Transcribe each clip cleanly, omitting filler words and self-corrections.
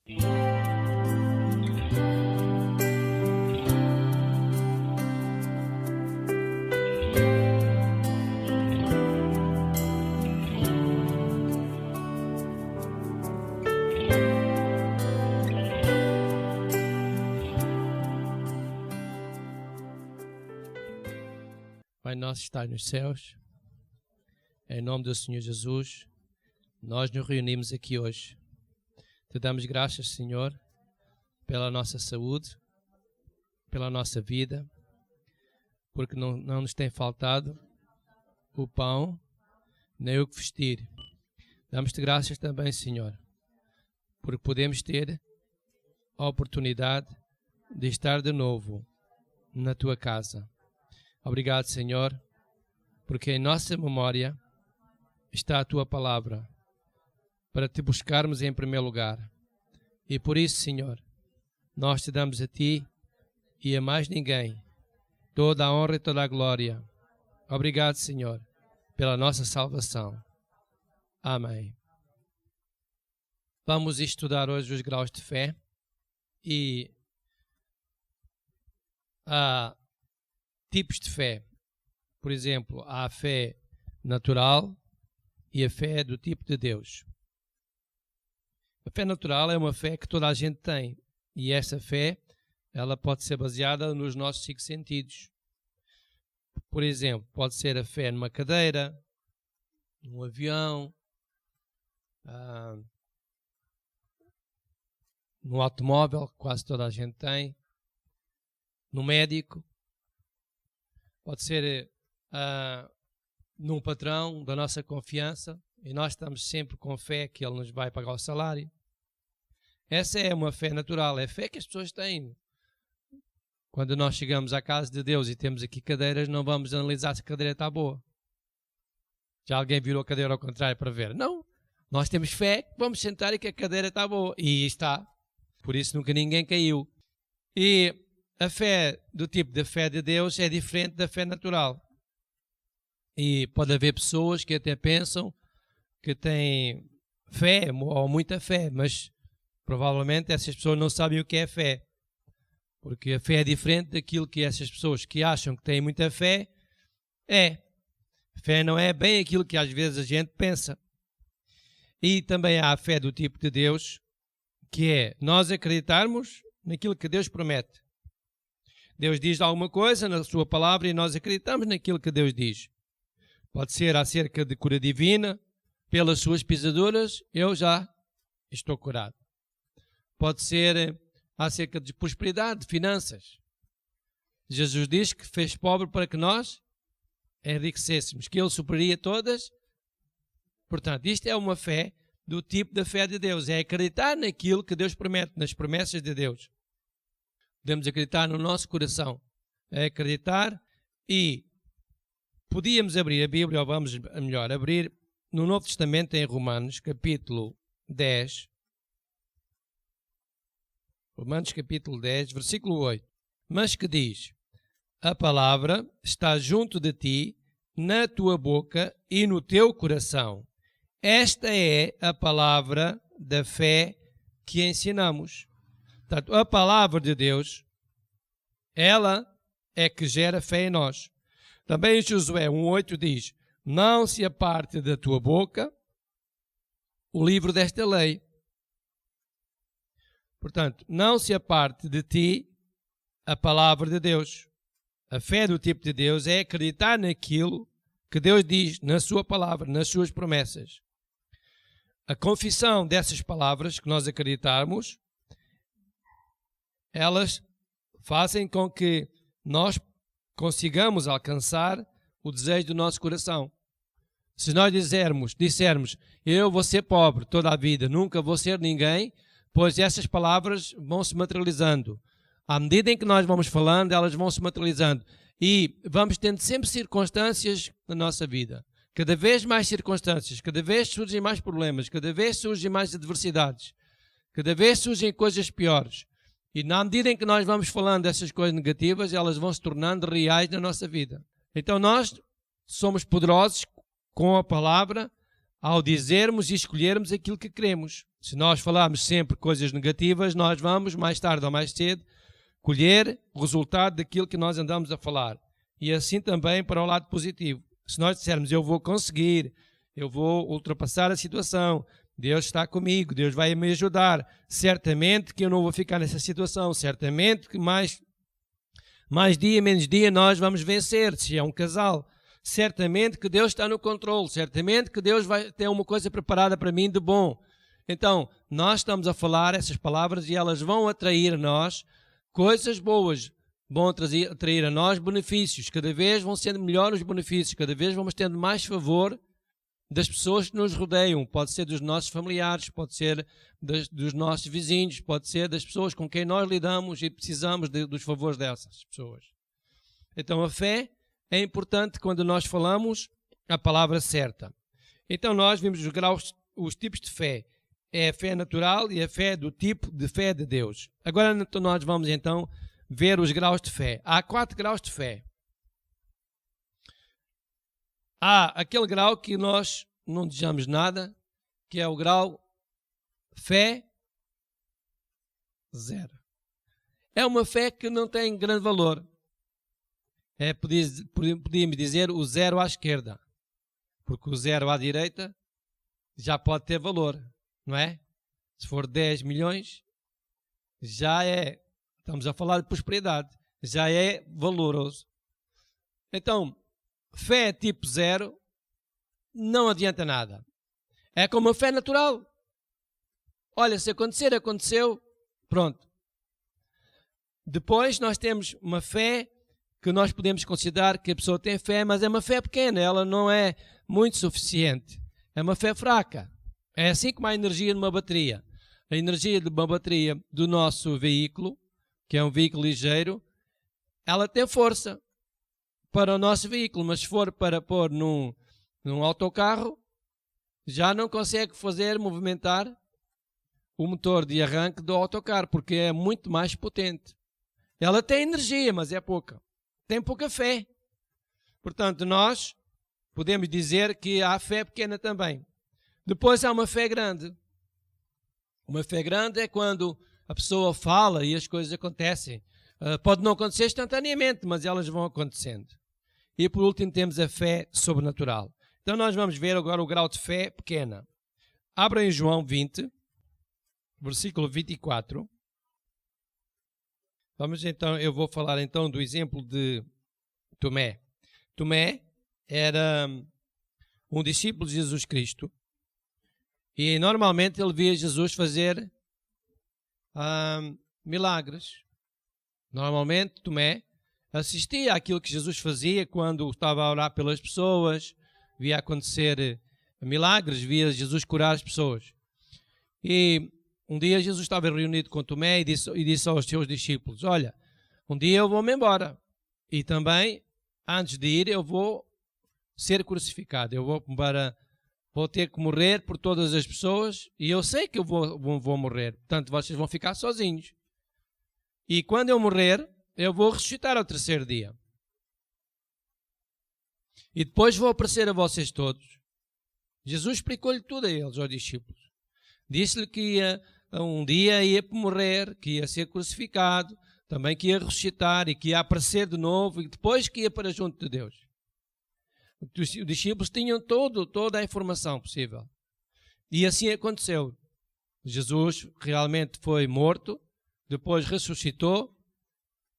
Pai nosso que estás nos céus, em nome do Senhor Jesus, nós nos reunimos aqui hoje. Te damos graças, Senhor, pela nossa saúde, pela nossa vida, porque não nos tem faltado o pão, nem o que vestir. Damos-te graças também, Senhor, porque podemos ter a oportunidade de estar de novo na Tua casa. Obrigado, Senhor, porque em nossa memória está a Tua palavra, para Te buscarmos em primeiro lugar. E por isso, Senhor, nós Te damos a Ti e a mais ninguém toda a honra e toda a glória. Obrigado, Senhor, pela nossa salvação. Amém. Vamos estudar hoje os graus de fé e há tipos de fé. Por exemplo, há a fé natural e a fé do tipo de Deus. A fé natural é uma fé que toda a gente tem, e essa fé ela pode ser baseada nos nossos 5 sentidos. Por exemplo, pode ser a fé numa cadeira, num avião, num automóvel, que quase toda a gente tem, no médico. Pode ser num patrão da nossa confiança e nós estamos sempre com fé que ele nos vai pagar o salário. Essa é uma fé natural, é a fé que as pessoas têm. Quando nós chegamos à casa de Deus e temos aqui cadeiras, não vamos analisar se a cadeira está boa. Já alguém virou a cadeira ao contrário para ver? Não, nós temos fé que vamos sentar e que a cadeira está boa. E está. Por isso nunca ninguém caiu. E a fé do tipo de fé de Deus é diferente da fé natural. E pode haver pessoas que até pensam que têm fé ou muita fé, mas provavelmente essas pessoas não sabem o que é fé. Porque a fé é diferente daquilo que essas pessoas que acham que têm muita fé é. Fé não é bem aquilo que às vezes a gente pensa. E também há a fé do tipo de Deus, que é nós acreditarmos naquilo que Deus promete. Deus diz alguma coisa na sua palavra e nós acreditamos naquilo que Deus diz. Pode ser acerca de cura divina, pelas suas pisaduras eu já estou curado. Pode ser acerca de prosperidade, de finanças. Jesus diz que fez pobre para que nós enriquecêssemos, que Ele superaria todas. Portanto, isto é uma fé do tipo da fé de Deus, é acreditar naquilo que Deus promete, nas promessas de Deus. Podemos acreditar no nosso coração, é acreditar e podíamos abrir a Bíblia, ou vamos melhor abrir no Novo Testamento em Romanos, capítulo 10. Romanos, capítulo 10, versículo 8. Mas que diz: a palavra está junto de ti, na tua boca e no teu coração. Esta é a palavra da fé que ensinamos. Portanto, a palavra de Deus, ela é que gera fé em nós. Também em Josué 1,8 diz: não se aparte da tua boca o livro desta lei. Portanto, não se aparte de ti a palavra de Deus. A fé do tipo de Deus é acreditar naquilo que Deus diz na sua palavra, nas suas promessas. A confissão dessas palavras que nós acreditarmos, elas fazem com que nós consigamos alcançar o desejo do nosso coração. Se nós dissermos, eu vou ser pobre toda a vida, nunca vou ser ninguém, pois essas palavras vão se materializando. À medida em que nós vamos falando, elas vão se materializando. E vamos tendo sempre circunstâncias na nossa vida. Cada vez mais circunstâncias, cada vez surgem mais problemas, cada vez surgem mais adversidades, cada vez surgem coisas piores. E na medida em que nós vamos falando dessas coisas negativas, elas vão se tornando reais na nossa vida. Então nós somos poderosos com a palavra ao dizermos e escolhermos aquilo que queremos. Se nós falarmos sempre coisas negativas, nós vamos, mais tarde ou mais cedo, colher o resultado daquilo que nós andamos a falar. E assim também para o lado positivo. Se nós dissermos, eu vou conseguir, eu vou ultrapassar a situação, Deus está comigo, Deus vai me ajudar, certamente que eu não vou ficar nessa situação, certamente que mais dia, menos dia, nós vamos vencer, se é um casal. Certamente que Deus está no controle, certamente que Deus vai ter uma coisa preparada para mim de bom. Então, nós estamos a falar essas palavras e elas vão atrair a nós coisas boas, vão atrair a nós benefícios. Cada vez vão sendo melhores os benefícios, cada vez vamos tendo mais favor das pessoas que nos rodeiam. Pode ser dos nossos familiares, pode ser dos nossos vizinhos, pode ser das pessoas com quem nós lidamos e precisamos dos favores dessas pessoas. Então, a fé é importante quando nós falamos a palavra certa. Então, nós vimos os graus, os tipos de fé. É a fé natural e a fé do tipo de fé de Deus. Agora nós vamos então ver os graus de fé. Há 4 graus de fé. Há aquele grau que nós não desejamos nada, que é o grau fé 0. É uma fé que não tem grande valor. Podíamos dizer o 0 à esquerda, porque o 0 à direita já pode ter valor. Não é? Se for 10 milhões, já é, estamos a falar de prosperidade, já é valoroso. Então, fé tipo 0 não adianta nada. É como a fé natural. Olha, se acontecer, aconteceu, pronto. Depois nós temos uma fé que nós podemos considerar que a pessoa tem fé, mas é uma fé pequena, ela não é muito suficiente. É uma fé fraca. É assim como a energia numa bateria. A energia de uma bateria do nosso veículo, que é um veículo ligeiro, ela tem força para o nosso veículo, mas se for para pôr num autocarro, já não consegue movimentar o motor de arranque do autocarro, porque é muito mais potente. Ela tem energia, mas é pouca. Tem pouca fé. Portanto, nós podemos dizer que há fé pequena também. Depois há uma fé grande. Uma fé grande é quando a pessoa fala e as coisas acontecem. Pode não acontecer instantaneamente, mas elas vão acontecendo. E por último temos a fé sobrenatural. Então nós vamos ver agora o grau de fé pequena. Abra em João 20, versículo 24. Eu vou falar então do exemplo de Tomé. Tomé era um discípulo de Jesus Cristo. E normalmente ele via Jesus fazer milagres. Normalmente Tomé assistia àquilo que Jesus fazia quando estava a orar pelas pessoas, via acontecer milagres, via Jesus curar as pessoas. E um dia Jesus estava reunido com Tomé e disse aos seus discípulos, olha, um dia eu vou-me embora e também, antes de ir, eu vou ser crucificado, eu vou ter que morrer por todas as pessoas e eu sei que eu vou morrer. Portanto, vocês vão ficar sozinhos. E quando eu morrer, eu vou ressuscitar ao 3º dia. E depois vou aparecer a vocês todos. Jesus explicou-lhe tudo a eles, aos discípulos. Disse-lhe que um dia ia morrer, que ia ser crucificado, também que ia ressuscitar e que ia aparecer de novo e depois que ia para junto de Deus. Os discípulos tinham toda a informação possível. E assim aconteceu. Jesus realmente foi morto, depois ressuscitou,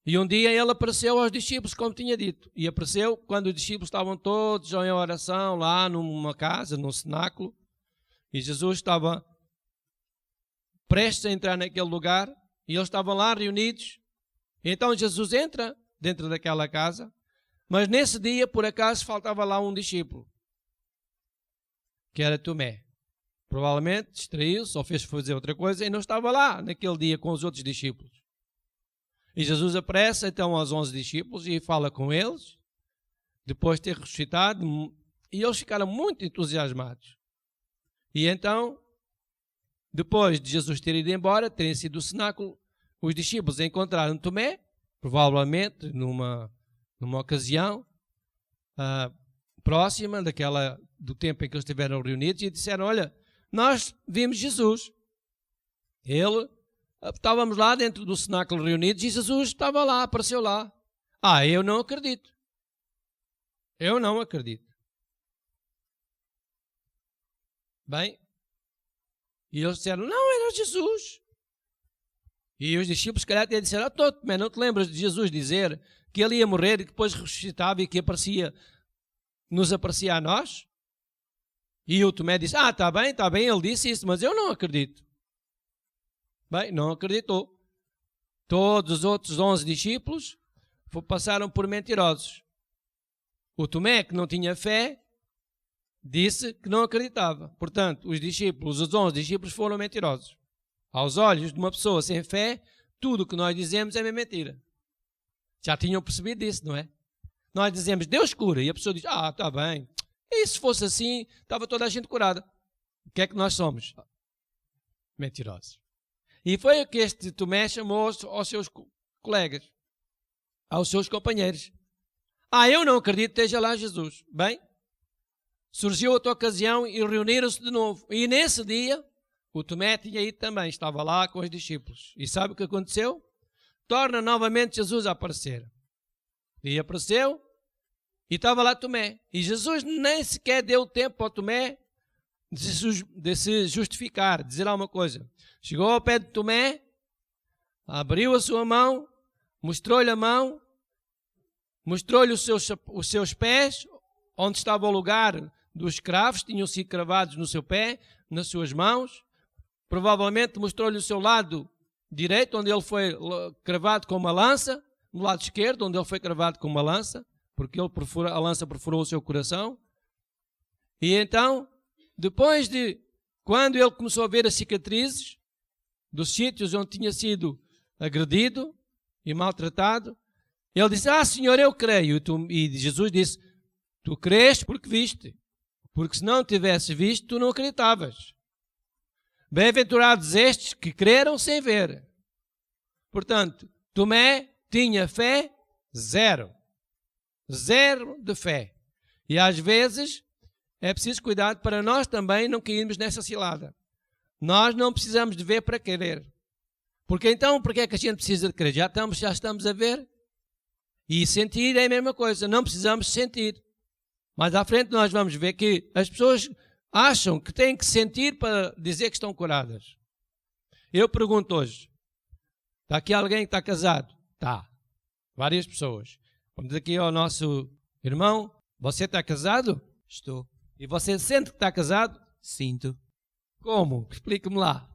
e um dia ele apareceu aos discípulos, como tinha dito. E apareceu quando os discípulos estavam todos em oração, lá numa casa, num cenáculo, e Jesus estava prestes a entrar naquele lugar, e eles estavam lá reunidos. E então Jesus entra dentro daquela casa, mas nesse dia, por acaso, faltava lá um discípulo, que era Tomé. Provavelmente distraiu-se ou fez fazer outra coisa e não estava lá naquele dia com os outros discípulos. E Jesus aparece então aos 11 discípulos e fala com eles, depois de ter ressuscitado, e eles ficaram muito entusiasmados. E então, depois de Jesus ter ido embora, terem sido do cenáculo, os discípulos encontraram Tomé, provavelmente numa ocasião próxima do tempo em que eles estiveram reunidos, e disseram, olha, nós vimos Jesus. Estávamos lá dentro do cenáculo reunidos e Jesus estava lá, apareceu lá. Eu não acredito. Eu não acredito. Bem, e eles disseram, não, era Jesus. E os discípulos, se calhar, até disseram, Tomé, não te lembras de Jesus dizer que ele ia morrer e depois ressuscitava e que nos aparecia a nós? E o Tomé disse, está bem, ele disse isso, mas eu não acredito. Bem, não acreditou. Todos os outros 11 discípulos passaram por mentirosos. O Tomé, que não tinha fé, disse que não acreditava. Portanto, os 11 discípulos foram mentirosos. Aos olhos de uma pessoa sem fé, tudo o que nós dizemos é mentira. Já tinham percebido isso, não é? Nós dizemos, Deus cura, e a pessoa diz, está bem. E se fosse assim, estava toda a gente curada. O que é que nós somos? Mentirosos. E foi o que este Tomé chamou aos seus colegas, aos seus companheiros. Eu não acredito que esteja lá Jesus. Bem, surgiu outra ocasião e reuniram-se de novo. E nesse dia, o Tomé tinha ido também, estava lá com os discípulos. E sabe o que aconteceu? Torna novamente Jesus a aparecer. E apareceu, e estava lá Tomé. E Jesus nem sequer deu tempo ao Tomé de se justificar, de dizer alguma coisa. Chegou ao pé de Tomé, abriu a sua mão, mostrou-lhe a mão, mostrou-lhe os seus pés, onde estava o lugar dos cravos, tinham sido cravados no seu pé, nas suas mãos. Provavelmente mostrou-lhe o seu lado direito, onde ele foi cravado com uma lança, no lado esquerdo, onde ele foi cravado com uma lança, porque a lança perfurou o seu coração. E então, depois quando ele começou a ver as cicatrizes dos sítios onde tinha sido agredido e maltratado, ele disse, Senhor, eu creio. E Jesus disse, tu creste porque viste, porque se não tivesses visto, tu não acreditavas. Bem-aventurados estes que creram sem ver. Portanto, Tomé tinha fé zero. Zero de fé. E às vezes é preciso cuidado para nós também não cairmos nessa cilada. Nós não precisamos de ver para querer. Porque então, por que é que a gente precisa de crer? Já estamos a ver. E sentir é a mesma coisa. Não precisamos sentir. Mas à frente nós vamos ver que as pessoas acham que têm que sentir para dizer que estão curadas. Eu pergunto hoje, está aqui alguém que está casado? Está. Várias pessoas. Vamos aqui ao nosso irmão, você está casado? Estou. E você sente que está casado? Sinto. Como? Explique-me lá.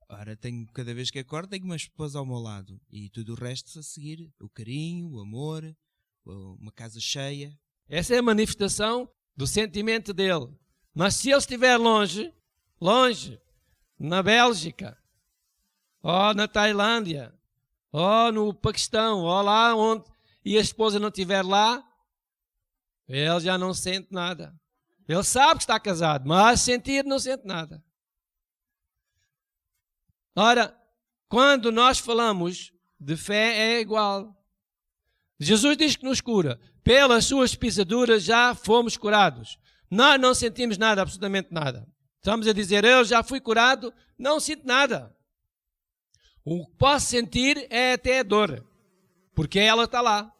Ora, cada vez que acordo, tenho uma esposa ao meu lado. E tudo o resto a seguir. O carinho, o amor, uma casa cheia. Essa é a manifestação do sentimento dele. Mas se ele estiver longe, na Bélgica, ou na Tailândia, ou no Paquistão, ou lá onde, e a esposa não estiver lá, ele já não sente nada. Ele sabe que está casado, mas sentir não sente nada. Ora, quando nós falamos de fé é igual. Jesus diz que nos cura. Pelas suas pisaduras já fomos curados. Nós não sentimos nada, absolutamente nada. Estamos a dizer, eu já fui curado, não sinto nada. O que posso sentir é até a dor, porque ela está lá.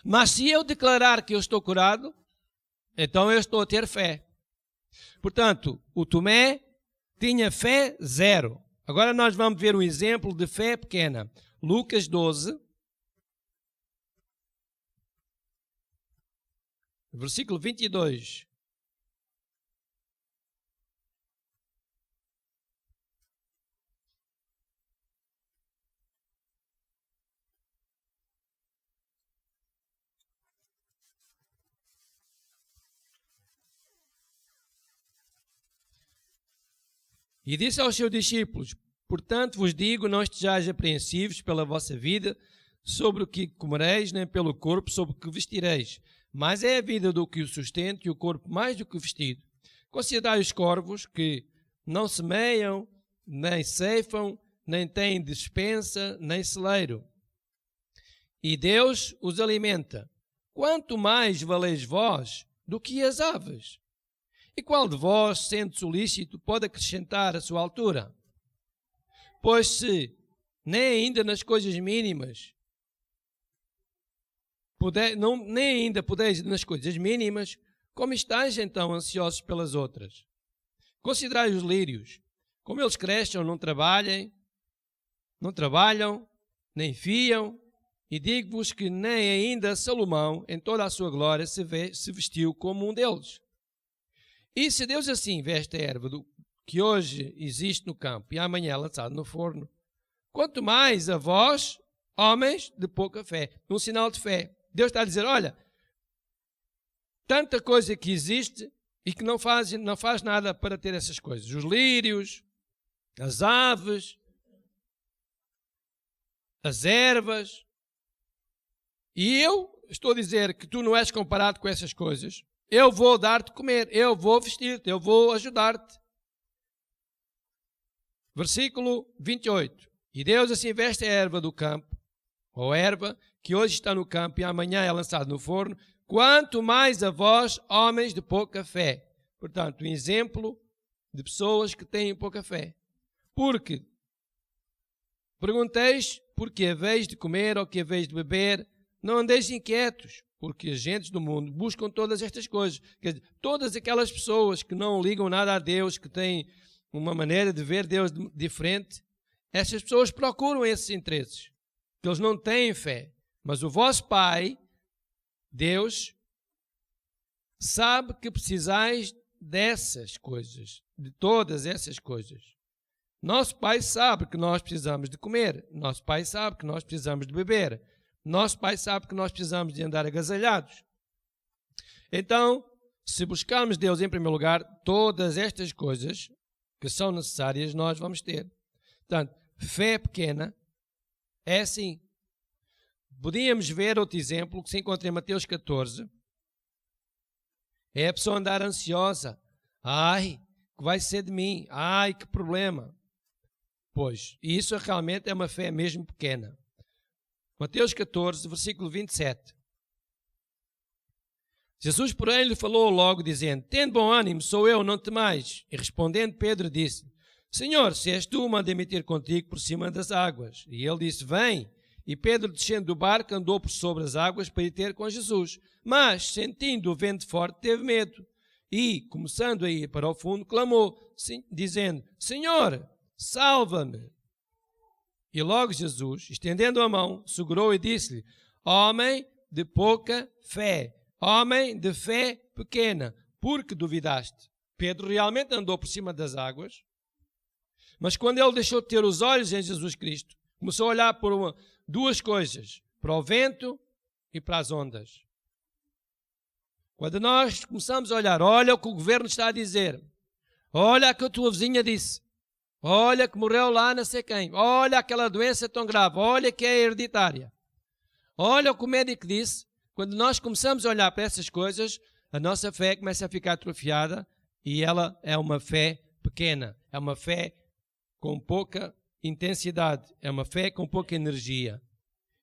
Mas se eu declarar que eu estou curado, então eu estou a ter fé. Portanto, o Tomé tinha fé zero. Agora nós vamos ver um exemplo de fé pequena. Lucas 12, versículo 22. E disse aos seus discípulos, portanto vos digo, não estejais apreensivos pela vossa vida, sobre o que comereis, nem pelo corpo, sobre o que vestireis. Mas é a vida do que o sustenta e o corpo mais do que o vestido. Considerai os corvos que não semeiam, nem ceifam, nem têm despensa, nem celeiro. E Deus os alimenta. Quanto mais valeis vós do que as aves? E qual de vós, sendo solícito, pode acrescentar a sua altura? Pois se nem ainda nas coisas mínimas, nem ainda podeis nas coisas mínimas, como estáis então ansiosos pelas outras? Considerai os lírios, como eles crescem, não trabalham, nem fiam, e digo-vos que nem ainda Salomão, em toda a sua glória, se vestiu como um deles. E se Deus assim veste a erva que hoje existe no campo e amanhã é lançado no forno, quanto mais a vós, homens de pouca fé, num sinal de fé. Deus está a dizer, olha, tanta coisa que existe e que não faz nada para ter essas coisas. Os lírios, as aves, as ervas. E eu estou a dizer que tu não és comparado com essas coisas. Eu vou dar-te de comer, eu vou vestir-te, eu vou ajudar-te. Versículo 28. E Deus assim veste a erva do campo, ou erva que hoje está no campo e amanhã é lançada no forno, quanto mais a vós, homens de pouca fé. Portanto, um exemplo de pessoas que têm pouca fé. Porque pergunteis por que haveis de comer ou que haveis de beber, não andeis inquietos, porque as gentes do mundo buscam todas estas coisas. Quer dizer, todas aquelas pessoas que não ligam nada a Deus, que têm uma maneira de ver Deus diferente, essas pessoas procuram esses interesses, porque eles não têm fé. Mas o vosso Pai, Deus, sabe que precisais dessas coisas, de todas essas coisas. Nosso Pai sabe que nós precisamos de comer, nosso Pai sabe que nós precisamos de beber, nosso Pai sabe que nós precisamos de andar agasalhados. Então, se buscarmos Deus em primeiro lugar, todas estas coisas que são necessárias nós vamos ter. Portanto, fé pequena é assim. Podíamos ver outro exemplo que se encontra em Mateus 14. É a pessoa andar ansiosa. Ai, que vai ser de mim? Ai, que problema. Pois, isso realmente é uma fé mesmo pequena. Mateus 14, versículo 27. Jesus, porém, lhe falou logo, dizendo, tende bom ânimo, sou eu, não temais. E respondendo, Pedro disse, Senhor, se és tu, manda-me ter contigo por cima das águas. E ele disse, vem. E Pedro, descendo do barco, andou por sobre as águas para ir ter com Jesus. Mas, sentindo o vento forte, teve medo. E, começando a ir para o fundo, clamou, dizendo, Senhor, salva-me. E logo Jesus, estendendo a mão, segurou e disse-lhe, homem de pouca fé, homem de fé pequena, por que duvidaste? Pedro realmente andou por cima das águas, mas quando ele deixou de ter os olhos em Jesus Cristo, começou a olhar por duas coisas, para o vento e para as ondas. Quando nós começamos a olhar, olha o que o governo está a dizer, olha o que a tua vizinha disse, olha que morreu lá não sei quem, olha aquela doença tão grave, olha que é hereditária, olha o que o médico disse. Quando nós começamos a olhar para essas coisas, a nossa fé começa a ficar atrofiada e ela é uma fé pequena, é uma fé com pouca intensidade, é uma fé com pouca energia.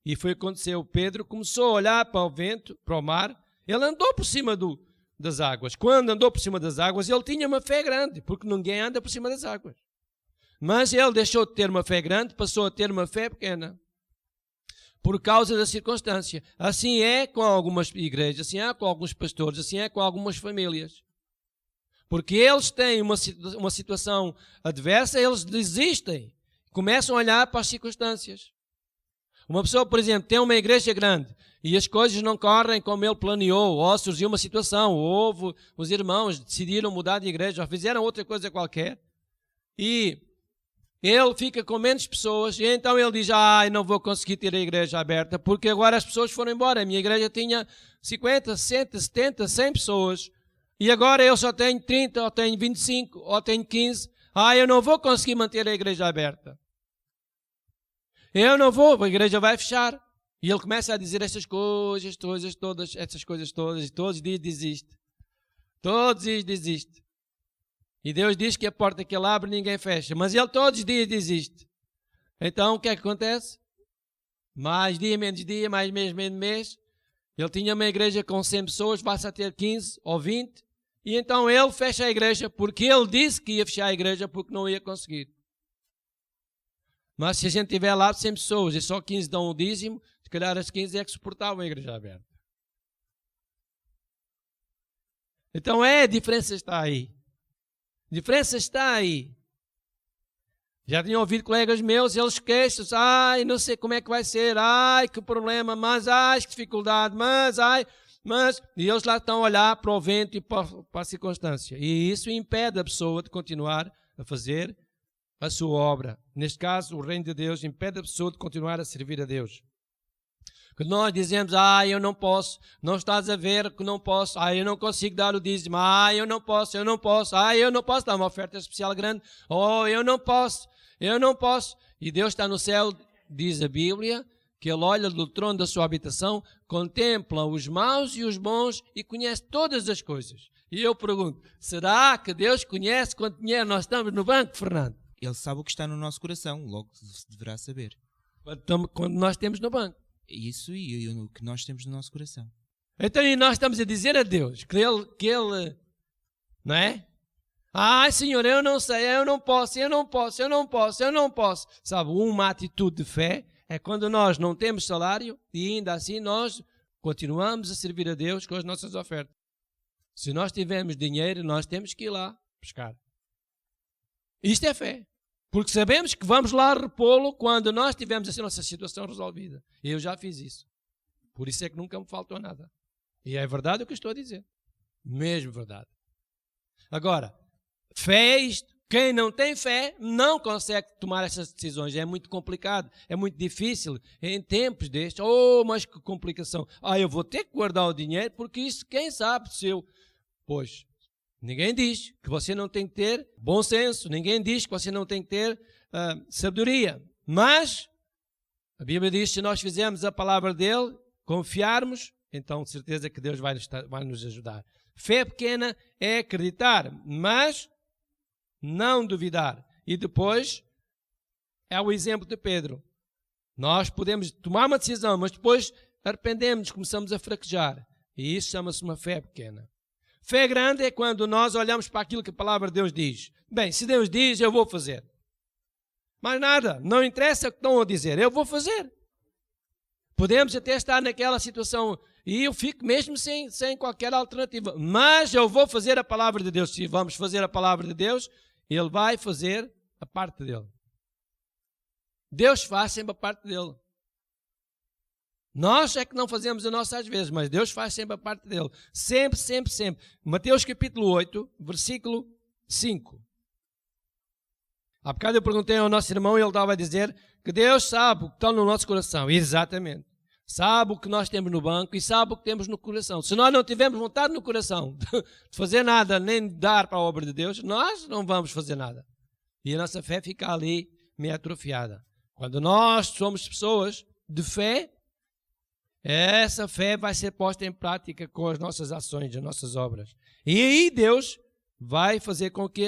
E foi o que aconteceu. Pedro começou a olhar para o vento, para o mar, ele andou por cima das águas. Quando andou por cima das águas, ele tinha uma fé grande, porque ninguém anda por cima das águas. Mas ele deixou de ter uma fé grande, passou a ter uma fé pequena, por causa da circunstância. Assim é com algumas igrejas, assim é com alguns pastores, assim é com algumas famílias. Porque eles têm uma situação adversa, eles desistem, começam a olhar para as circunstâncias. Uma pessoa, por exemplo, tem uma igreja grande e as coisas não correm como ele planeou, ou surgiu uma situação, ou os irmãos decidiram mudar de igreja, ou fizeram outra coisa qualquer, e ele fica com menos pessoas, e então ele diz, não vou conseguir ter a igreja aberta, porque agora as pessoas foram embora. A minha igreja tinha 50, 60, 70, 100 pessoas, e agora eu só tenho 30, ou tenho 25, ou tenho 15. Eu não vou conseguir manter a igreja aberta. Eu não vou, a igreja vai fechar. E ele começa a dizer essas coisas, todas, essas coisas todas, e todos os dias desiste. Todos os dias desiste. E Deus diz que a porta que ele abre ninguém fecha, mas ele todos os dias desiste. Então o que é que acontece? Mais dia, menos dia, mais mês, menos mês. Ele tinha uma igreja com 100 pessoas, passa a ter 15 ou 20. E então ele fecha a igreja porque ele disse que ia fechar a igreja porque não ia conseguir. Mas se a gente tiver lá 100 pessoas e só 15 dão o dízimo, se calhar as 15 é que suportavam a igreja aberta. Então a diferença está aí. A diferença está aí. Já tinha ouvido colegas meus, eles queixam-se, ai, não sei como é que vai ser, ai, que problema, mas, ai, que dificuldade, mas, ai, mas... E eles lá estão a olhar para o vento e para a circunstância. E isso impede a pessoa de continuar a fazer a sua obra. Neste caso, o reino de Deus impede a pessoa de continuar a servir a Deus. Que nós dizemos, eu não posso, não estás a ver que não posso, eu não consigo dar o dízimo, eu não posso, eu não posso dar uma oferta especial grande, eu não posso. E Deus está no céu, diz a Bíblia, que Ele olha do trono da sua habitação, contempla os maus e os bons e conhece todas as coisas. E eu pergunto, será que Deus conhece quanto dinheiro nós estamos no banco, Fernando? Ele sabe o que está no nosso coração, logo deverá saber. Quando nós temos no banco. Isso e o que nós temos no nosso coração. Então e nós estamos a dizer a Deus que ele não é? Senhor, eu não sei, eu não posso. Sabe, uma atitude de fé é quando nós não temos salário e ainda assim nós continuamos a servir a Deus com as nossas ofertas. Se nós tivermos dinheiro, nós temos que ir lá buscar. Isto é fé. Porque sabemos que vamos lá repô-lo quando nós tivermos a nossa situação resolvida. Eu já fiz isso. Por isso é que nunca me faltou nada. E é verdade o que eu estou a dizer. Mesmo verdade. Agora, fé é isto. Quem não tem fé não consegue tomar essas decisões. É muito complicado, é muito difícil. Em tempos destes, mas que complicação. Eu vou ter que guardar o dinheiro porque isso, quem sabe se eu... Pois, ninguém diz que você não tem que ter bom senso. Ninguém diz que você não tem que ter sabedoria. Mas a Bíblia diz que se nós fizermos a palavra dele, confiarmos, então de certeza que Deus vai nos ajudar. Fé pequena é acreditar, mas não duvidar. E depois é o exemplo de Pedro. Nós podemos tomar uma decisão, mas depois arrependemos, começamos a fraquejar. E isso chama-se uma fé pequena. Fé grande é quando nós olhamos para aquilo que a palavra de Deus diz. Bem, se Deus diz, eu vou fazer. Mais nada, não interessa o que estão a dizer, eu vou fazer. Podemos até estar naquela situação e eu fico mesmo sem qualquer alternativa. Mas eu vou fazer a palavra de Deus. Se vamos fazer a palavra de Deus, Ele vai fazer a parte dele. Deus faz sempre a parte dele. Nós é que não fazemos a nossa às vezes, mas Deus faz sempre a parte dele. Sempre, sempre, sempre. Mateus capítulo 8, versículo 5. Há bocado eu perguntei ao nosso irmão e ele estava a dizer que Deus sabe o que está no nosso coração. Exatamente. Sabe o que nós temos no banco e sabe o que temos no coração. Se nós não tivermos vontade no coração de fazer nada, nem de dar para a obra de Deus, nós não vamos fazer nada. E a nossa fé fica ali meio atrofiada. Quando nós somos pessoas de fé, essa fé vai ser posta em prática com as nossas ações, as nossas obras. E aí Deus vai fazer com que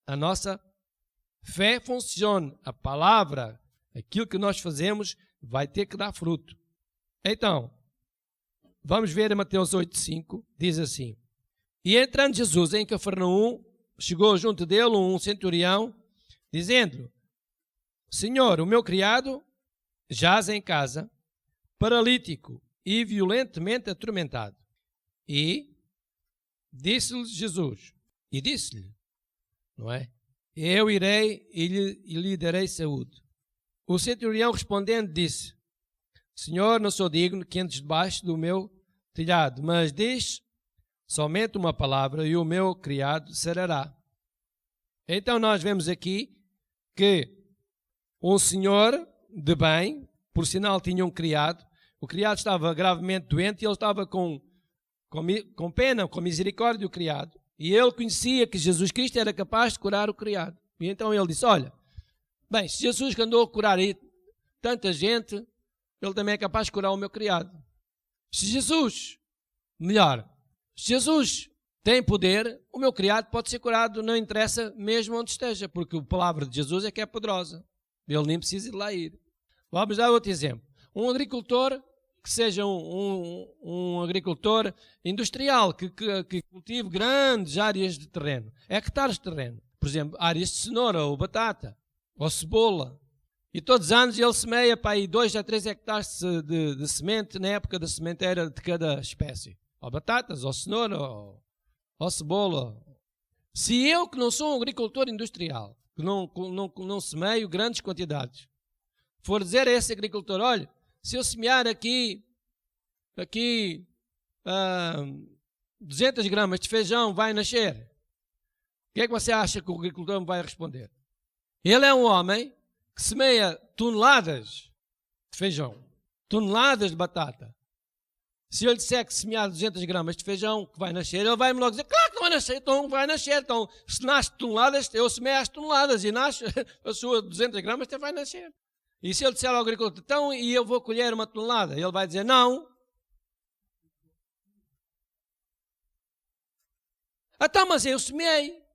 a nossa fé funcione. A palavra, aquilo que nós fazemos, vai ter que dar fruto. Então, vamos ver em Mateus 8,5, diz assim: E entrando Jesus em Cafarnaum, chegou junto dele um centurião, dizendo: Senhor, o meu criado jaz em casa, paralítico e violentamente atormentado. E disse-lhe Jesus, não é? Eu irei e lhe darei saúde. O centurião respondendo disse: Senhor, não sou digno que entres debaixo do meu telhado, mas diz somente uma palavra e o meu criado sarará. Então nós vemos aqui que um senhor de bem, por sinal tinha um criado, o criado estava gravemente doente e ele estava com pena, com misericórdia do criado. E ele conhecia que Jesus Cristo era capaz de curar o criado. E então ele disse, olha, bem, se Jesus que andou a curar aí tanta gente, ele também é capaz de curar o meu criado. Se Jesus tem poder, o meu criado pode ser curado, não interessa mesmo onde esteja, porque a palavra de Jesus é que é poderosa. Ele nem precisa ir lá ir. Vamos dar outro exemplo. Um agricultor, que seja um agricultor industrial, que cultive grandes áreas de terreno, hectares de terreno. Por exemplo, áreas de cenoura ou batata, ou cebola. E todos os anos ele semeia para aí 2 a 3 hectares de semente, na época da sementeira de cada espécie. Ou batatas, ou cenoura, ou cebola. Se eu, que não sou um agricultor industrial, que não semeio grandes quantidades, for dizer a esse agricultor, olha, se eu semear aqui 200 gramas de feijão, vai nascer. O que é que você acha que o agricultor me vai responder? Ele é um homem que semeia toneladas de feijão, toneladas de batata. Se eu lhe disser que semear 200 gramas de feijão que vai nascer, ele vai-me logo dizer, claro que não vai nascer, então vai nascer. Então, se nasce toneladas, eu semeio as toneladas e nasce a sua 200 gramas, até vai nascer. E se ele disser ao agricultor, então, e eu vou colher 1 tonelada? Ele vai dizer, não. Então, mas eu semeei.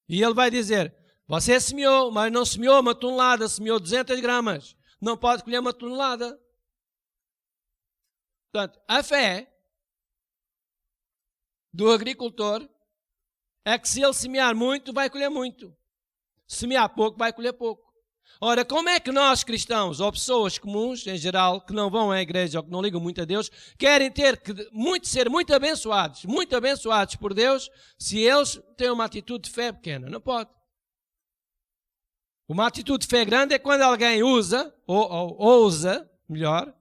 E ele vai dizer, você semeou, mas não semeou 1 tonelada, semeou 200 gramas. Não pode colher 1 tonelada. Portanto, a fé do agricultor é que se ele semear muito, vai colher muito. Semear pouco, vai colher pouco. Ora, como é que nós cristãos, ou pessoas comuns em geral, que não vão à igreja ou que não ligam muito a Deus, querem ser muito abençoados por Deus, se eles têm uma atitude de fé pequena? Não pode. Uma atitude de fé grande é quando alguém usa, ou ousa, melhor,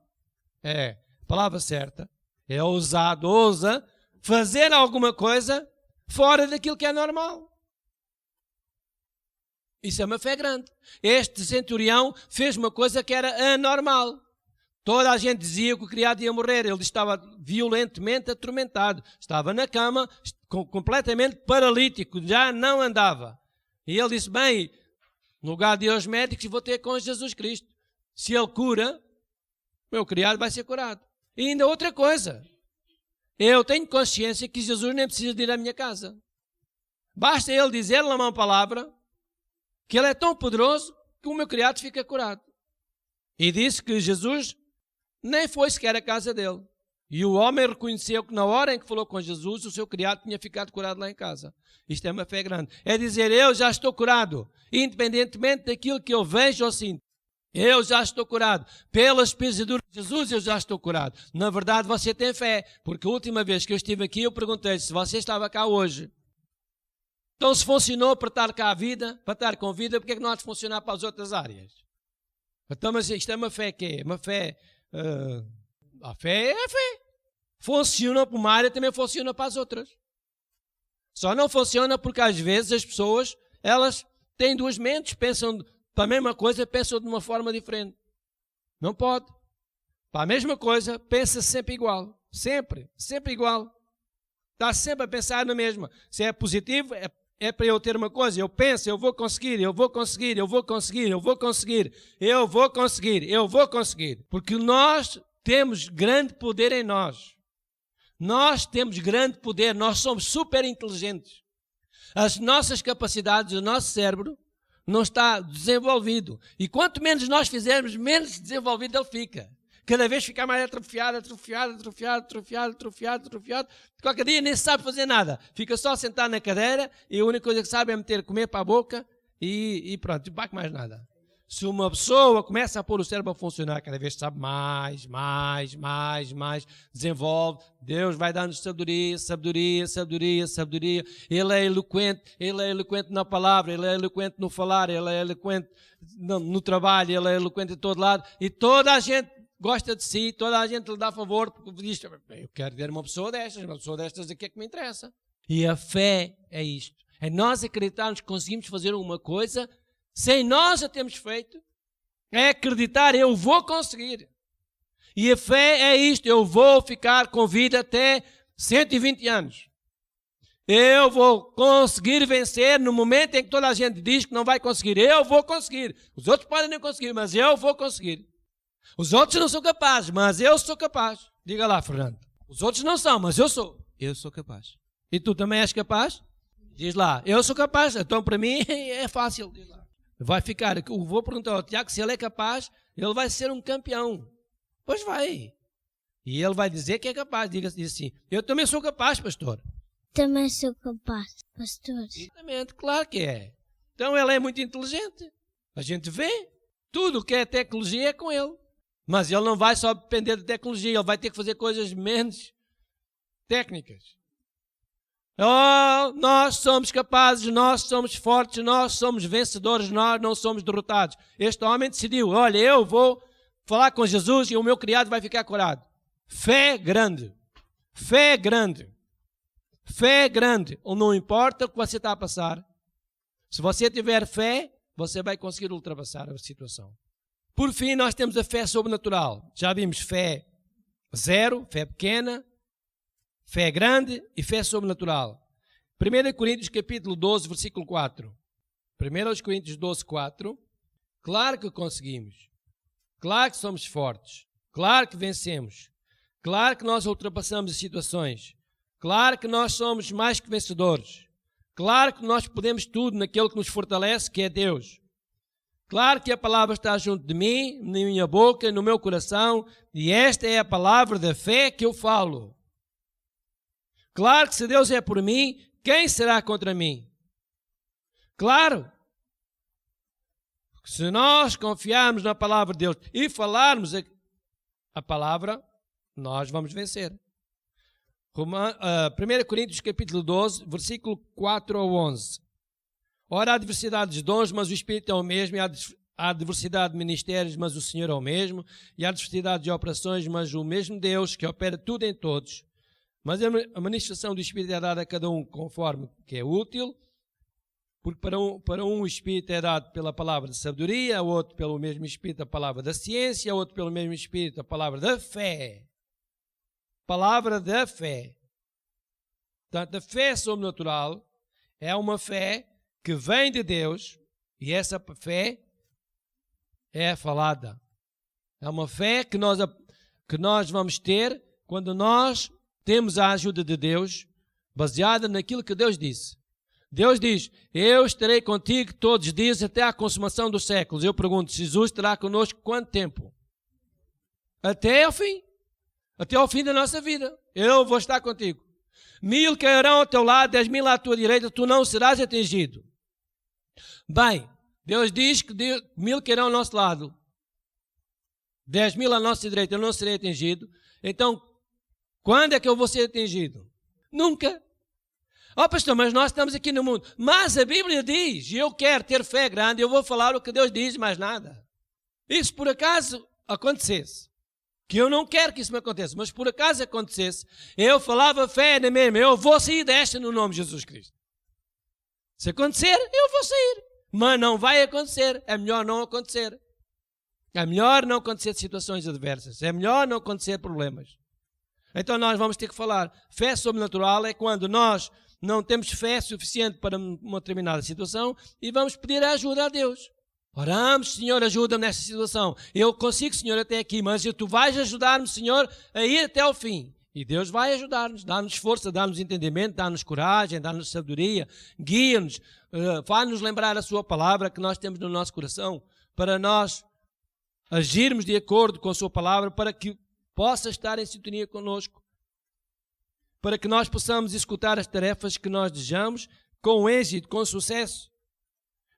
é a palavra certa, é ousado, ousa fazer alguma coisa fora daquilo que é normal. Isso é uma fé grande. Este centurião fez uma coisa que era anormal. Toda a gente dizia que o criado ia morrer. Ele estava violentemente atormentado. Estava na cama, completamente paralítico, já não andava. E ele disse, bem, no lugar de ir aos médicos, vou ter com Jesus Cristo. Se ele cura, meu criado vai ser curado. E ainda outra coisa. Eu tenho consciência que Jesus nem precisa de ir à minha casa. Basta ele dizer-lhe uma palavra, que ele é tão poderoso que o meu criado fica curado. E disse que Jesus nem foi sequer à casa dele. E o homem reconheceu que na hora em que falou com Jesus, o seu criado tinha ficado curado lá em casa. Isto é uma fé grande. É dizer, eu já estou curado, independentemente daquilo que eu vejo ou sinto. Eu já estou curado. Pelas pisaduras de Jesus, eu já estou curado. Na verdade, você tem fé, porque a última vez que eu estive aqui, eu perguntei se você estava cá hoje. Então, se funcionou para estar cá a vida, para estar com vida, porque é que não há de funcionar para as outras áreas? Então, mas isto é uma fé que é? Uma fé... a fé é a fé. Funciona para uma área, também funciona para as outras. Só não funciona porque às vezes as pessoas, elas têm duas mentes, pensam para a mesma coisa, pensam de uma forma diferente. Não pode. Para a mesma coisa, pensa sempre igual. Sempre igual. Está sempre a pensar na mesma. Se é positivo, é para eu ter uma coisa, eu penso, eu vou conseguir. Porque nós temos grande poder em nós. Nós temos grande poder, nós somos super inteligentes. As nossas capacidades, o nosso cérebro não está desenvolvido. E quanto menos nós fizermos, menos desenvolvido ele fica. Cada vez fica mais atrofiado. Qualquer dia nem sabe fazer nada. Fica só sentado na cadeira e a única coisa que sabe é meter comer para a boca e pronto, não vai com mais nada. Se uma pessoa começa a pôr o cérebro a funcionar, cada vez sabe mais, desenvolve, Deus vai dando sabedoria. Ele é eloquente na palavra, ele é eloquente no falar, ele é eloquente no trabalho, ele é eloquente em todo lado. E toda a gente gosta de si, toda a gente lhe dá favor, porque diz, eu quero ver uma pessoa destas aqui é que me interessa. E a fé é isto. É nós acreditarmos que conseguimos fazer alguma coisa sem nós a termos feito. É acreditar, eu vou conseguir. E a fé é isto, eu vou ficar com vida até 120 anos. Eu vou conseguir vencer no momento em que toda a gente diz que não vai conseguir. Eu vou conseguir. Os outros podem não conseguir, mas eu vou conseguir. Os outros não são capazes, mas eu sou capaz. Diga lá, Fernando. Os outros não são, mas eu sou. Eu sou capaz. E tu também és capaz? Diz lá, eu sou capaz. Então para mim é fácil. Diz lá. Vai ficar, eu vou perguntar ao Tiago se ele é capaz, ele vai ser um campeão. Pois vai. E ele vai dizer que é capaz. Diz assim, eu também sou capaz, pastor. Também sou capaz, pastor. Exatamente, claro que é. Então ele é muito inteligente. A gente vê. Tudo que é tecnologia é com ele. Mas ele não vai só depender de tecnologia, ele vai ter que fazer coisas menos técnicas. Oh, nós somos capazes, nós somos fortes, nós somos vencedores, nós não somos derrotados. Este homem decidiu, olha, eu vou falar com Jesus e o meu criado vai ficar curado. Fé grande. Fé grande. Fé grande. Não importa o que você está a passar. Se você tiver fé, você vai conseguir ultrapassar a situação. Por fim, nós temos a fé sobrenatural. Já vimos fé zero, fé pequena, fé grande e fé sobrenatural. 1 Coríntios capítulo 12, versículo 4. 1 Coríntios 12, 4. Claro que conseguimos. Claro que somos fortes. Claro que vencemos. Claro que nós ultrapassamos as situações. Claro que nós somos mais que vencedores. Claro que nós podemos tudo naquele que nos fortalece, que é Deus. Claro que a palavra está junto de mim, na minha boca, no meu coração, e esta é a palavra da fé que eu falo. Claro que se Deus é por mim, quem será contra mim? Claro. Se nós confiarmos na palavra de Deus e falarmos a palavra, nós vamos vencer. 1 Coríntios capítulo 12, versículo 4 ao 11. Ora, há diversidade de dons, mas o Espírito é o mesmo, e há diversidade de ministérios, mas o Senhor é o mesmo, e há diversidade de operações, mas o mesmo Deus que opera tudo em todos. Mas a manifestação do Espírito é dada a cada um conforme que é útil, porque para um o Espírito é dado pela palavra de sabedoria, a outro pelo mesmo Espírito a palavra da ciência, a outro pelo mesmo Espírito a palavra da fé. Palavra da fé. Portanto, a fé sobrenatural é uma fé que vem de Deus, e essa fé é falada. É uma fé que nós vamos ter quando nós temos a ajuda de Deus, baseada naquilo que Deus disse. Deus diz, eu estarei contigo todos os dias até à consumação dos séculos. Eu pergunto, Jesus estará conosco quanto tempo? Até ao fim. Até ao fim da nossa vida. Eu vou estar contigo. 1000 cairão ao teu lado, 10.000 à tua direita, tu não serás atingido. Bem, Deus diz que 1000 cairão ao nosso lado, 10.000 à nossa direita, eu não serei atingido. Então, quando é que eu vou ser atingido? Nunca. Oh pastor, mas nós estamos aqui no mundo. Mas a Bíblia diz, eu quero ter fé grande, eu vou falar o que Deus diz, mais nada. E se por acaso acontecesse, que eu não quero que isso me aconteça, mas por acaso acontecesse, eu falava fé na mesma, eu vou sair desta no nome de Jesus Cristo. Se acontecer, eu vou sair. Mas não vai acontecer, é melhor não acontecer. É melhor não acontecer situações adversas, é melhor não acontecer problemas. Então nós vamos ter que falar, fé sobrenatural é quando nós não temos fé suficiente para uma determinada situação e vamos pedir a ajuda a Deus. Oramos, Senhor, ajuda-me nesta situação. Eu consigo, Senhor, até aqui, mas tu vais ajudar-me, Senhor, a ir até ao fim. E Deus vai ajudar-nos, dá-nos força, dá-nos entendimento, dá-nos coragem, dá-nos sabedoria, guia-nos, faz-nos lembrar a sua palavra que nós temos no nosso coração, para nós agirmos de acordo com a sua palavra, para que possa estar em sintonia conosco, para que nós possamos executar as tarefas que nós desejamos com êxito, com sucesso.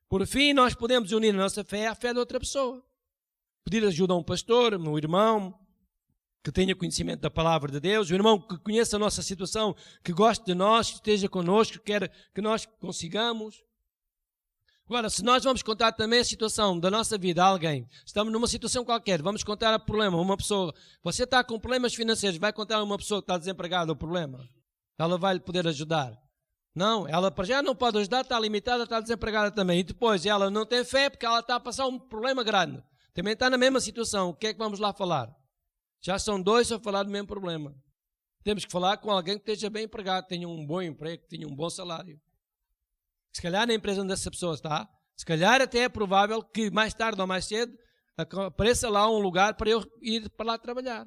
Por fim, nós podemos unir a nossa fé à fé de outra pessoa. Pedir ajuda a um pastor, um irmão que tenha conhecimento da palavra de Deus, um irmão que conheça a nossa situação, que goste de nós, que esteja connosco, que quer que nós consigamos. Agora, se nós vamos contar também a situação da nossa vida a alguém, estamos numa situação qualquer, vamos contar o problema a uma pessoa, você está com problemas financeiros, vai contar a uma pessoa que está desempregada o problema? Ela vai lhe poder ajudar? Não, ela para já não pode ajudar, está limitada, está desempregada também. E depois ela não tem fé porque ela está a passar um problema grande. Também está na mesma situação. O que é que vamos lá falar? Já são dois a falar do mesmo problema. Temos que falar com alguém que esteja bem empregado, tenha um bom emprego, tenha um bom salário. Se calhar na empresa onde essa pessoa está, se calhar até é provável que mais tarde ou mais cedo apareça lá um lugar para eu ir para lá trabalhar.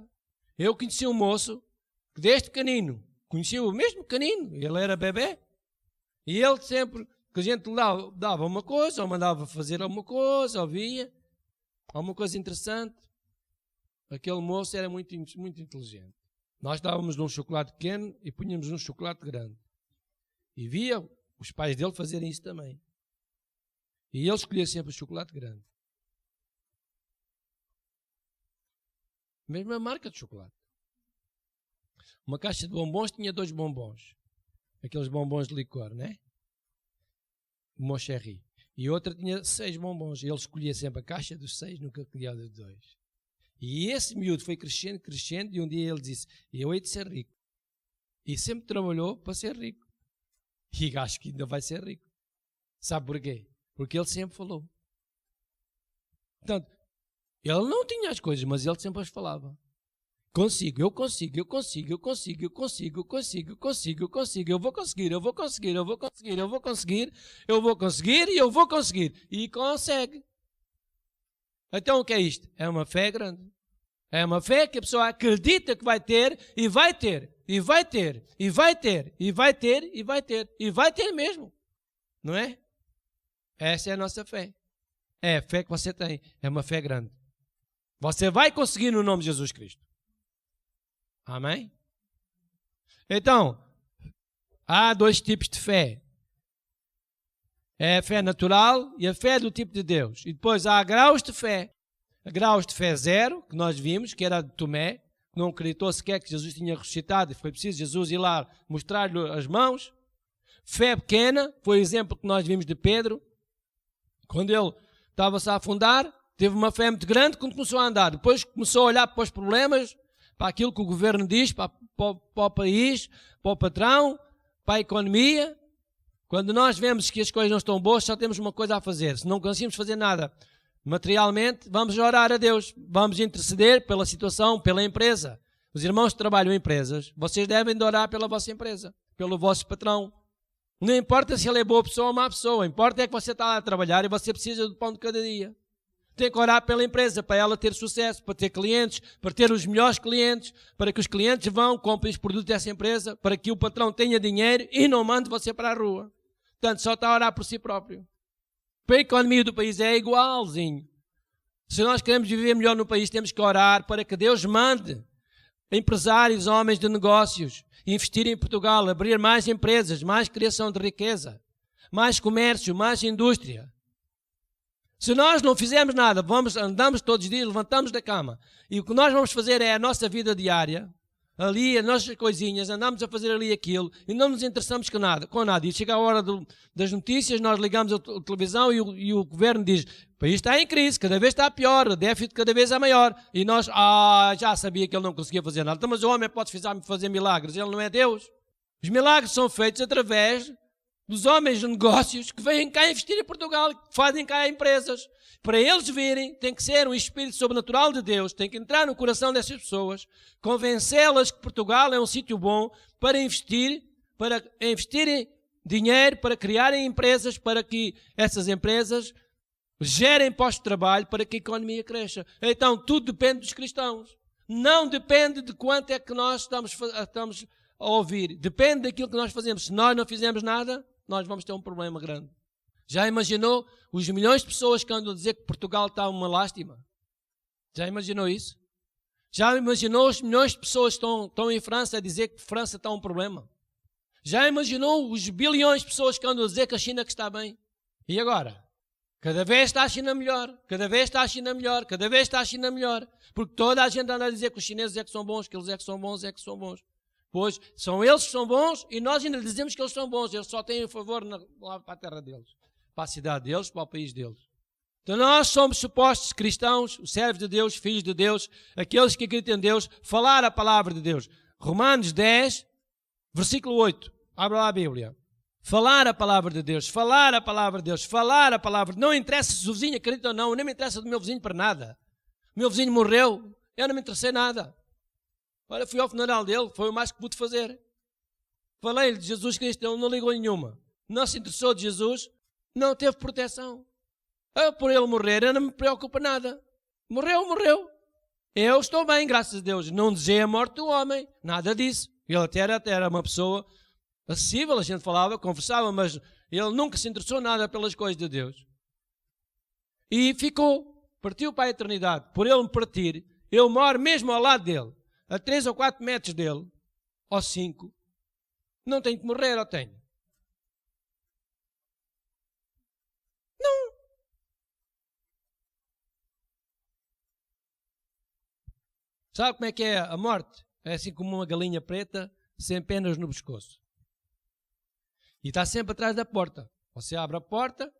Eu conheci um moço que desde pequenino, conheci o mesmo pequenino, ele era bebê, e ele sempre, que a gente lhe dava uma coisa, ou mandava fazer alguma coisa, ou via, alguma coisa interessante, aquele moço era muito, muito inteligente. Nós dávamos num chocolate pequeno e punhamos num chocolate grande. E via os pais dele fazerem isso também. E ele escolhia sempre o chocolate grande. Mesma marca de chocolate. Uma caixa de bombons tinha 2 bombons. Aqueles bombons de licor, né? O Moncherry. E outra tinha 6 bombons. Ele escolhia sempre a caixa dos 6, nunca escolhia dos 2. E esse miúdo foi crescendo, crescendo, e um dia ele disse, eu hei de ser rico. E sempre trabalhou para ser rico. E acho que ainda vai ser rico. Sabe porquê? Porque ele sempre falou. Portanto, ele não tinha as coisas, mas ele sempre as falava. Consigo, eu consigo, eu consigo, eu consigo, eu consigo, eu consigo, eu consigo, eu consigo, eu vou conseguir, eu vou conseguir, eu vou conseguir, eu vou conseguir, eu vou conseguir e eu vou conseguir. E consegue. Então o que é isto? É uma fé grande. É uma fé que a pessoa acredita que vai ter e vai ter, e vai ter, e vai ter, e vai ter, e vai ter, e vai ter mesmo. Não é? Essa é a nossa fé. É a fé que você tem. É uma fé grande. Você vai conseguir no nome de Jesus Cristo. Amém? Então, há 2 tipos de fé. É a fé natural e a fé do tipo de Deus. E depois há graus de fé. Graus de fé 0, que nós vimos, que era de Tomé, que não acreditou sequer que Jesus tinha ressuscitado e foi preciso Jesus ir lá mostrar-lhe as mãos. Fé pequena, foi o exemplo que nós vimos de Pedro. Quando ele estava-se a afundar, teve uma fé muito grande quando começou a andar. Depois começou a olhar para os problemas, para aquilo que o governo diz, para o país, para o patrão, para a economia. Quando nós vemos que as coisas não estão boas, só temos uma coisa a fazer. Se não conseguimos fazer nada materialmente, vamos orar a Deus. Vamos interceder pela situação, pela empresa. Os irmãos que trabalham em empresas, vocês devem de orar pela vossa empresa, pelo vosso patrão. Não importa se ele é boa pessoa ou má pessoa, importa é que você está lá a trabalhar e você precisa do pão de cada dia. Tem que orar pela empresa, para ela ter sucesso, para ter clientes, para ter os melhores clientes, para que os clientes vão, comprem os produtos dessa empresa, para que o patrão tenha dinheiro e não mande você para a rua. Portanto, só está a orar por si próprio. Para a economia do país é igualzinho. Se nós queremos viver melhor no país, temos que orar para que Deus mande empresários, homens de negócios, investir em Portugal, abrir mais empresas, mais criação de riqueza, mais comércio, mais indústria. Se nós não fizermos nada, andamos todos os dias, levantamos da cama, e o que nós vamos fazer é a nossa vida diária, ali as nossas coisinhas, andamos a fazer ali aquilo, e não nos interessamos com nada. E chega a hora das notícias, nós ligamos a televisão e o governo diz, o país está em crise, cada vez está pior, o déficit cada vez é maior. E nós, já sabia que ele não conseguia fazer nada. Então, mas o homem pode fazer milagres, ele não é Deus. Os milagres são feitos através dos homens de negócios que vêm cá investir em Portugal, que fazem cá empresas. Para eles virem, tem que ser um espírito sobrenatural de Deus, tem que entrar no coração dessas pessoas, convencê-las que Portugal é um sítio bom para investirem dinheiro, para criarem empresas, para que essas empresas gerem postos de trabalho, para que a economia cresça. Então, tudo depende dos cristãos. Não depende de quanto é que nós estamos a ouvir. Depende daquilo que nós fazemos. Se nós não fizermos nada, nós vamos ter um problema grande. Já imaginou os milhões de pessoas que andam a dizer que Portugal está uma lástima? Já imaginou isso? Já imaginou os milhões de pessoas que estão em França a dizer que França está um problema? Já imaginou os bilhões de pessoas que andam a dizer que a China que está bem? E agora? Cada vez está a China melhor, cada vez está a China melhor, cada vez está a China melhor. Porque toda a gente anda a dizer que os chineses é que são bons, que eles é que são bons, é que são bons. Pois são eles que são bons e nós ainda dizemos que eles são bons. Eles só têm o favor lá para a terra deles, para a cidade deles, para o país deles. Então nós somos supostos cristãos, os servos de Deus, filhos de Deus, aqueles que acreditam em Deus, falar a palavra de Deus. Romanos 10, versículo 8. Abra lá a Bíblia. Falar a palavra de Deus, falar a palavra de Deus, falar a palavra. Não interessa se o vizinho acredita ou não, nem me interessa do meu vizinho para nada. O meu vizinho morreu, eu não me interessei nada. Olha, fui ao funeral dele, foi o mais que pude fazer. Falei-lhe de Jesus Cristo, ele não ligou nenhuma. Não se interessou de Jesus, não teve proteção. Eu, por ele morrer, eu não me preocupa nada. Morreu. Eu estou bem, graças a Deus. Não desejei a morte do homem, nada disso. Ele até era uma pessoa acessível, a gente falava, conversava, mas ele nunca se interessou nada pelas coisas de Deus. E partiu para a eternidade. Por ele me partir, eu moro mesmo ao lado dele. A 3 ou 4 metros dele, ou 5, não tenho que morrer, ou tenho? Sabe como é que é a morte? É assim como uma galinha preta sem penas no pescoço. E está sempre atrás da porta. Você abre a porta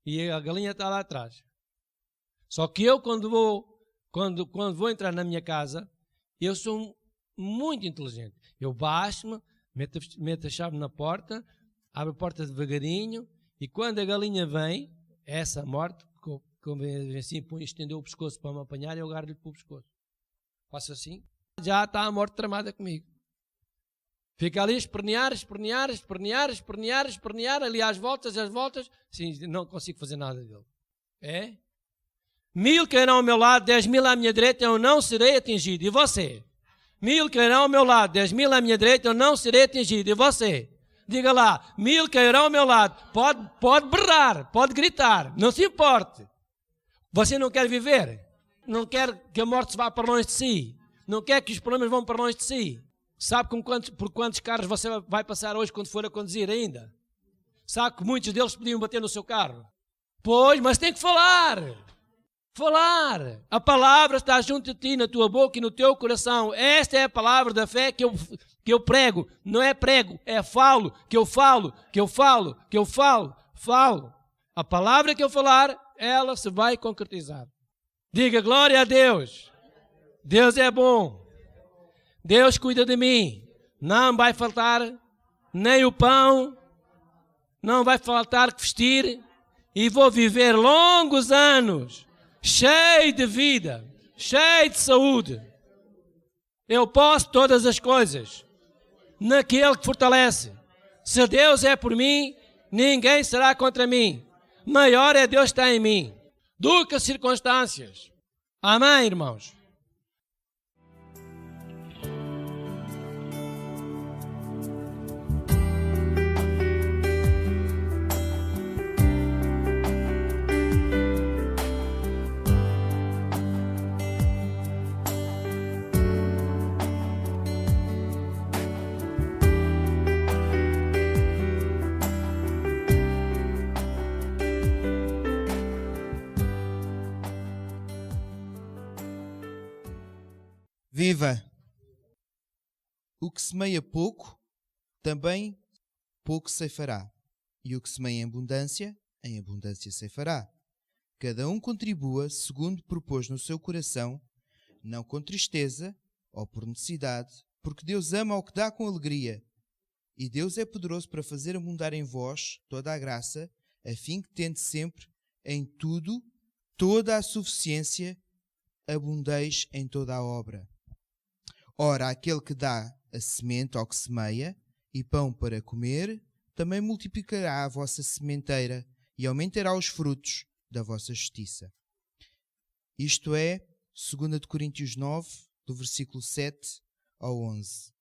e a galinha está lá atrás. Só que eu, quando vou entrar na minha casa, eu sou muito inteligente. Eu baixo-me, meto a chave na porta, abro a porta devagarinho, e quando a galinha vem, essa morte, como assim, estendeu o pescoço para me apanhar, eu agarro-lhe para o pescoço. Faço assim, já está a morte tramada comigo. Fica ali a espernear, ali às voltas, sim, não consigo fazer nada dele. É? 1000 cairão ao meu lado, 10.000 à minha direita, eu não serei atingido. E você? 1000 cairão ao meu lado, 10.000 à minha direita, eu não serei atingido. E você? Diga lá, 1000 cairão ao meu lado. Pode berrar, pode gritar, não se importe. Você não quer viver? Não quer que a morte se vá para longe de si? Não quer que os problemas vão para longe de si? Sabe por quantos carros você vai passar hoje quando for a conduzir ainda? Sabe que muitos deles podiam bater no seu carro? Pois, mas tem que falar. Falar. A palavra está junto de ti, na tua boca e no teu coração. Esta é a palavra da fé que eu prego. Não é prego, é falo. Falo. A palavra que eu falar, ela se vai concretizar. Diga glória a Deus. Deus é bom. Deus cuida de mim. Não vai faltar nem o pão, não vai faltar que vestir, e vou viver longos anos, cheio de vida, cheio de saúde. Eu posso todas as coisas naquele que fortalece. Se Deus é por mim, ninguém será contra mim. Maior é Deus que está em mim do que as circunstâncias. Amém, irmãos? Viva! O que semeia pouco, também pouco ceifará. E o que semeia em abundância ceifará. Cada um contribua segundo propôs no seu coração, não com tristeza ou por necessidade, porque Deus ama ao que dá com alegria. E Deus é poderoso para fazer abundar em vós toda a graça, a fim que tende sempre em tudo toda a suficiência, abundeis em toda a obra. Ora, aquele que dá a semente ao que semeia e pão para comer, também multiplicará a vossa sementeira e aumentará os frutos da vossa justiça. Isto é 2 Coríntios 9, do versículo 7 ao 11.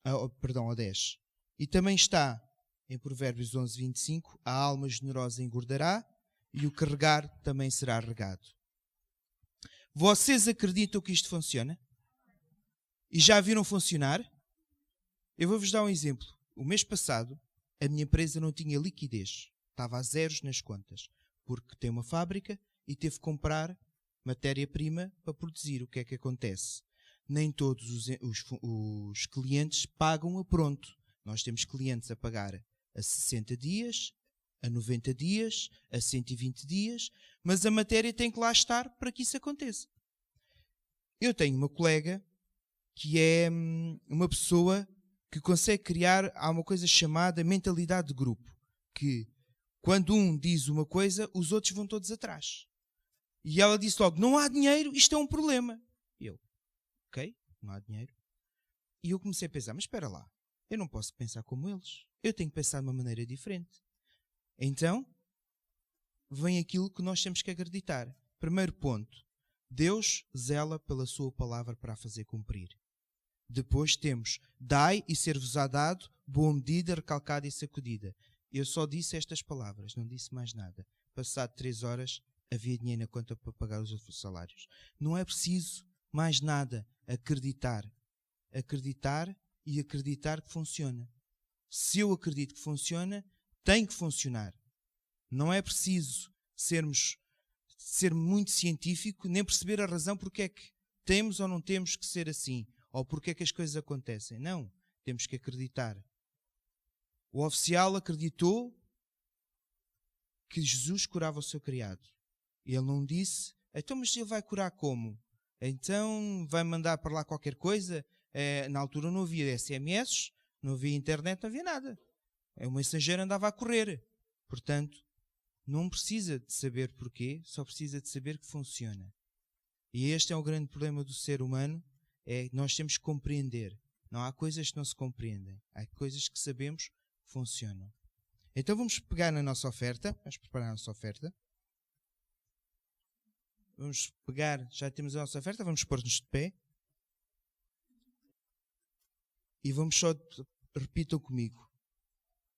Ao 10. E também está em Provérbios 11, 25, a alma generosa engordará e o que regar também será regado. Vocês acreditam que isto funciona? E já viram funcionar? Eu vou-vos dar um exemplo. O mês passado, a minha empresa não tinha liquidez. Estava a zeros nas contas. Porque tem uma fábrica e teve que comprar matéria-prima para produzir. O que é que acontece? Nem todos os clientes pagam a pronto. Nós temos clientes a pagar a 60 dias, a 90 dias, a 120 dias, mas a matéria tem que lá estar para que isso aconteça. Eu tenho uma colega que é uma pessoa que consegue criar, há uma coisa chamada mentalidade de grupo, que quando um diz uma coisa, os outros vão todos atrás. E ela disse logo, não há dinheiro, isto é um problema. Eu, ok, não há dinheiro. E eu comecei a pensar, mas espera lá, eu não posso pensar como eles, eu tenho que pensar de uma maneira diferente. Então, vem aquilo que nós temos que acreditar. Primeiro ponto, Deus zela pela sua palavra para a fazer cumprir. Depois temos, dai e ser-vos-á dado, boa medida, recalcada e sacudida. Eu só disse estas palavras, não disse mais nada. Passado 3 horas, havia dinheiro na conta para pagar os outros salários. Não é preciso mais nada. Acreditar. Acreditar e acreditar que funciona. Se eu acredito que funciona, tem que funcionar. Não é preciso ser muito científico, nem perceber a razão porque é que temos ou não temos que ser assim, ou porque é que as coisas acontecem. Não, temos que acreditar. O oficial acreditou que Jesus curava o seu criado. E ele não disse, então, mas ele vai curar como? Então vai mandar para lá qualquer coisa? Na altura não havia SMS, não havia internet, não havia nada. O mensageiro andava a correr. Portanto, não precisa de saber porquê, só precisa de saber que funciona. E este é o grande problema do ser humano, é que nós temos que compreender. Não há coisas que não se compreendem. Há coisas que sabemos que funcionam. Então vamos pegar na nossa oferta. Vamos preparar a nossa oferta. Vamos pegar, já temos a nossa oferta, vamos pôr-nos de pé. E vamos só, repitam comigo.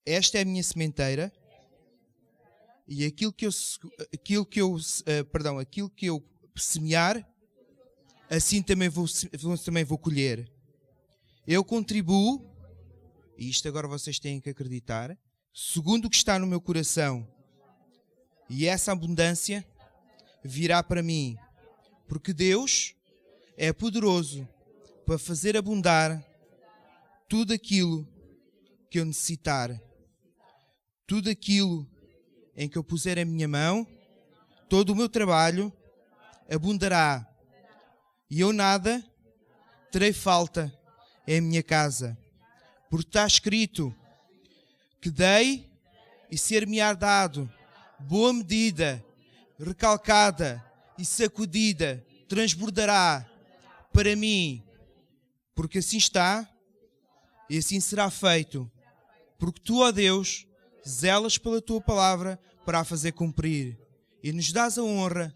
Esta é a minha sementeira. E aquilo que eu semear, assim também vou colher. Eu contribuo, e isto agora vocês têm que acreditar, segundo o que está no meu coração. E essa abundância virá para mim. Porque Deus é poderoso para fazer abundar tudo aquilo que eu necessitar. Tudo aquilo em que eu puser a minha mão, todo o meu trabalho abundará. E eu nada terei falta em minha casa. Porque está escrito que dei e ser-me-á dado, boa medida, recalcada e sacudida, transbordará para mim. Porque assim está e assim será feito. Porque tu, ó Deus, zelas pela tua palavra para a fazer cumprir. E nos dás a honra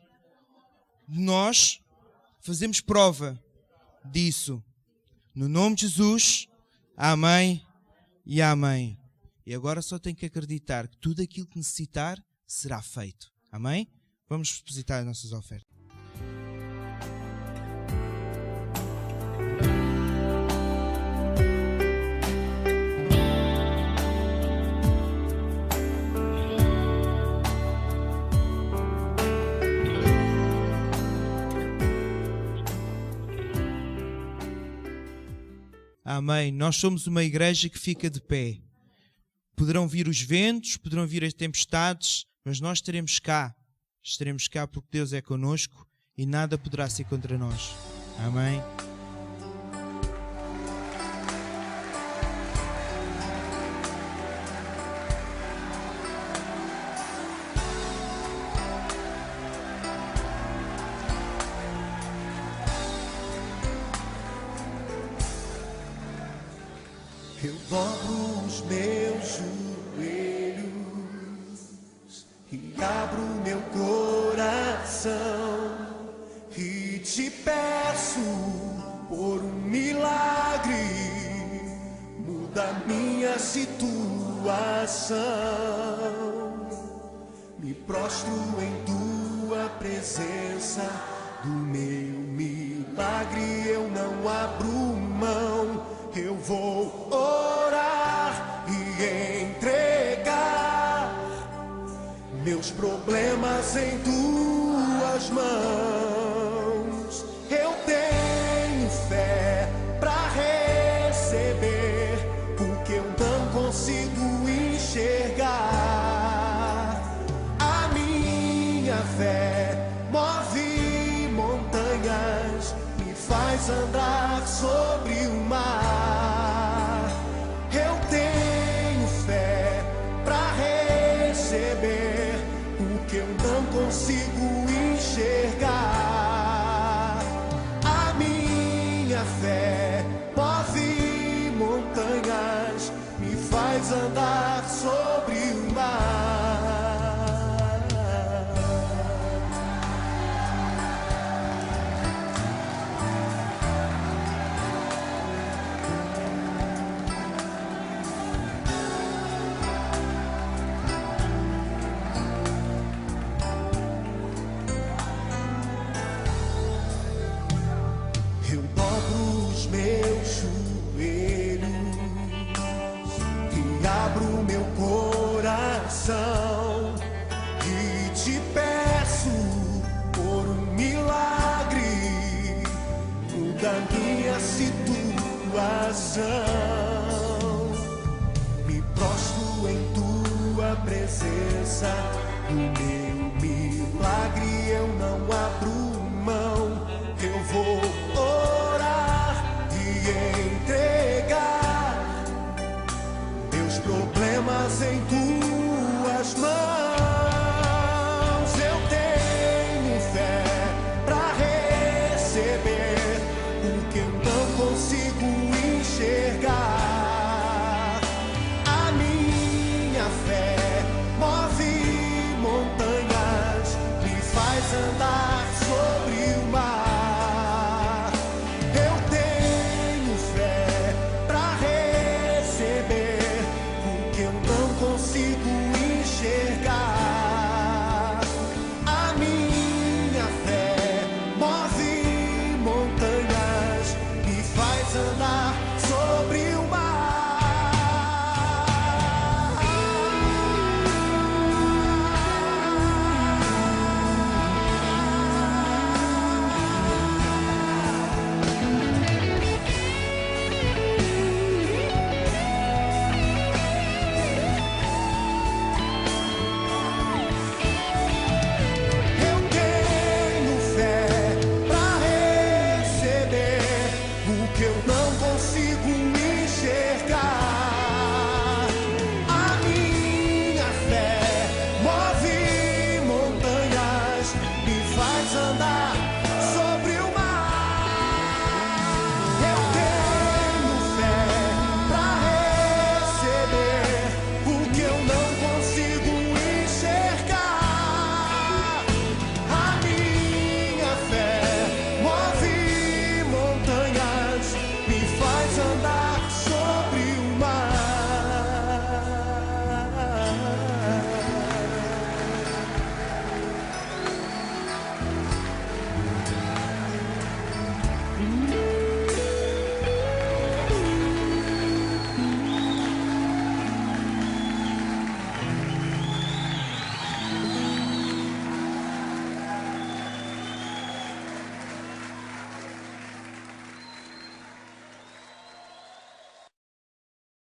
de nós fazemos prova disso. No nome de Jesus, amém e amém. E agora só tenho que acreditar que tudo aquilo que necessitar será feito. Amém? Vamos depositar as nossas ofertas. Amém. Nós somos uma igreja que fica de pé. Poderão vir os ventos, poderão vir as tempestades, mas nós estaremos cá. Estaremos cá porque Deus é connosco e nada poderá ser contra nós. Amém. Eu dobro os meus joelhos e abro meu coração e te peço por um milagre, muda minha situação. Me prostro em tua presença, do meu milagre eu não abro mão. Eu vou orar e entregar meus problemas em tuas mãos. Eu tenho fé para receber o que eu não consigo enxergar. A minha fé move montanhas, me faz andar sobre o mar. Consigo enxergar. A minha fé move montanhas, me faz andar sobre o mar. E te peço por um milagre, razão. Me prostro em tua presença, no meio